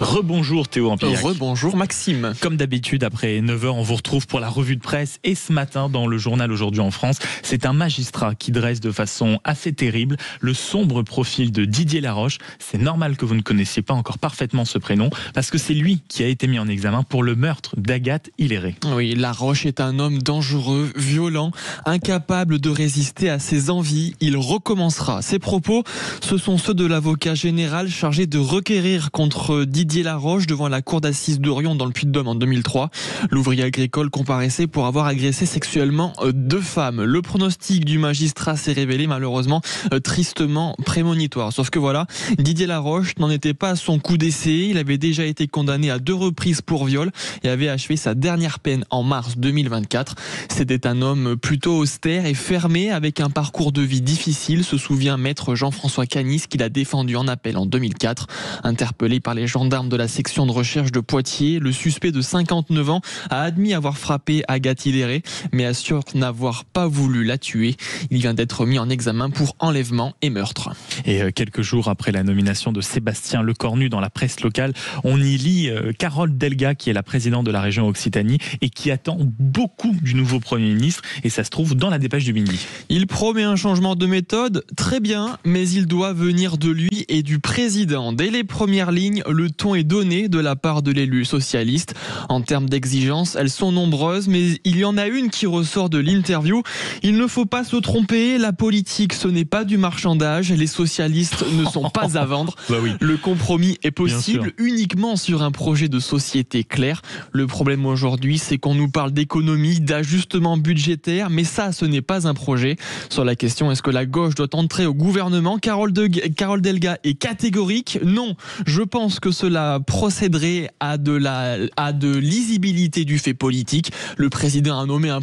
Rebonjour Théo Ampillac. Rebonjour Maxime. Comme d'habitude, après 9h, on vous retrouve pour la revue de presse. Et ce matin, dans le journal Aujourd'hui en France, c'est un magistrat qui dresse de façon assez terrible le sombre profil de Didier Laroche. C'est normal que vous ne connaissiez pas encore parfaitement ce prénom, parce que c'est lui qui a été mis en examen pour le meurtre d'Agathe Hilleret. Oui, Laroche est un homme dangereux, violent, incapable de résister à ses envies. Il recommencera. Ses propos, ce sont ceux de l'avocat général chargé de requérir contre Didier Laroche devant la cour d'assises d'Orion dans le Puy-de-Dôme en 2003. L'ouvrier agricole comparaissait pour avoir agressé sexuellement 2 femmes. Le pronostic du magistrat s'est révélé malheureusement tristement prémonitoire. Sauf que voilà, Didier Laroche n'en était pas à son coup d'essai. Il avait déjà été condamné à 2 reprises pour viol et avait achevé sa dernière peine en mars 2024. C'était un homme plutôt austère et fermé avec un parcours de vie difficile, se souvient maître Jean-François Canis qui l'a défendu en appel en 2004. Interpellé par les gendarmes de la section de recherche de Poitiers, le suspect de 59 ans a admis avoir frappé Agathe Hilleret, mais assure n'avoir pas voulu la tuer. Il vient d'être mis en examen pour enlèvement et meurtre. Et quelques jours après la nomination de Sébastien Lecornu dans la presse locale, on y lit Carole Delga, qui est la présidente de la région Occitanie et qui attend beaucoup du nouveau Premier ministre. Et ça se trouve dans la dépêche du Midi. Il promet un changement de méthode, très bien, mais il doit venir de lui et du président. Dès les premières lignes, le ton est donné de la part de l'élu socialiste. En termes d'exigences, elles sont nombreuses, mais il y en a une qui ressort de l'interview. Il ne faut pas se tromper, la politique ce n'est pas du marchandage, les socialistes ne sont pas à vendre. Bah oui. Le compromis est possible uniquement sur un projet de société clair. Le problème aujourd'hui, c'est qu'on nous parle d'économie, d'ajustement budgétaire, mais ça, ce n'est pas un projet. Sur la question, est-ce que la gauche doit entrer au gouvernement, Carole Delga est catégorique. Non, je pense que cela procéderait à de lisibilité du fait politique. Le président a nommé un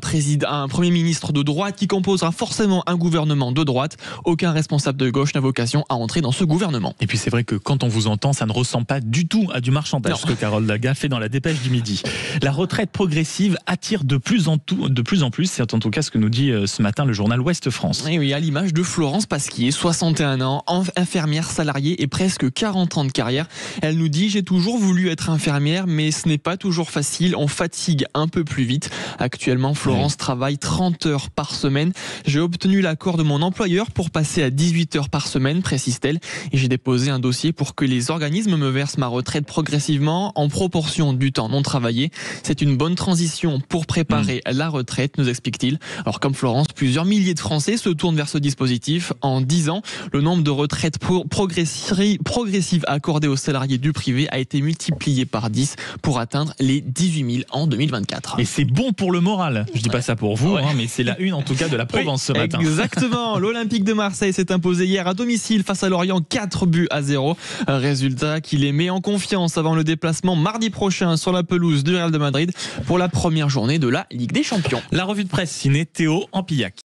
premier ministre de droite qui composera forcément un gouvernement de droite. Aucun responsable de gauche n'a vocation à entrer dans ce gouvernement. Et puis c'est vrai que quand on vous entend, ça ne ressemble pas du tout à du marchandage, ce que Carole Delga fait dans la dépêche du Midi. La retraite progressive attire de plus en plus, c'est en tout cas ce que nous dit ce matin le journal Ouest France. Et oui, à l'image de Florence Pasquier, 61 ans, infirmière salariée et presque 40 ans de carrière. Elle nous dit: j'ai toujours voulu être infirmière, mais ce n'est pas toujours facile, on fatigue un peu plus vite. Actuellement, Florence travaille 30 heures par semaine. J'ai obtenu l'accord de mon employeur pour passer à 18 heures par semaine, précise-t-elle, et j'ai déposé un dossier pour que les organismes me versent ma retraite progressivement en proportion du temps non travaillé. C'est une bonne transition pour préparer la retraite, nous explique-t-il. Alors comme Florence, plusieurs milliers de Français se tournent vers ce dispositif. En 10 ans, le nombre de retraites progressives accordées aux salariés du privé a été multiplié par 10 pour atteindre les 18 000 en 2024. Et c'est bon pour le moral. Je dis pas ça pour vous, mais c'est la une en tout cas de la Provence ce matin. Exactement. L'Olympique de Marseille s'est imposé hier à domicile face à Lorient 4-0. Un résultat qui les met en confiance avant le déplacement mardi prochain sur la pelouse du Real de Madrid pour la première journée de la Ligue des Champions. La revue de presse signée Théo Ampillac.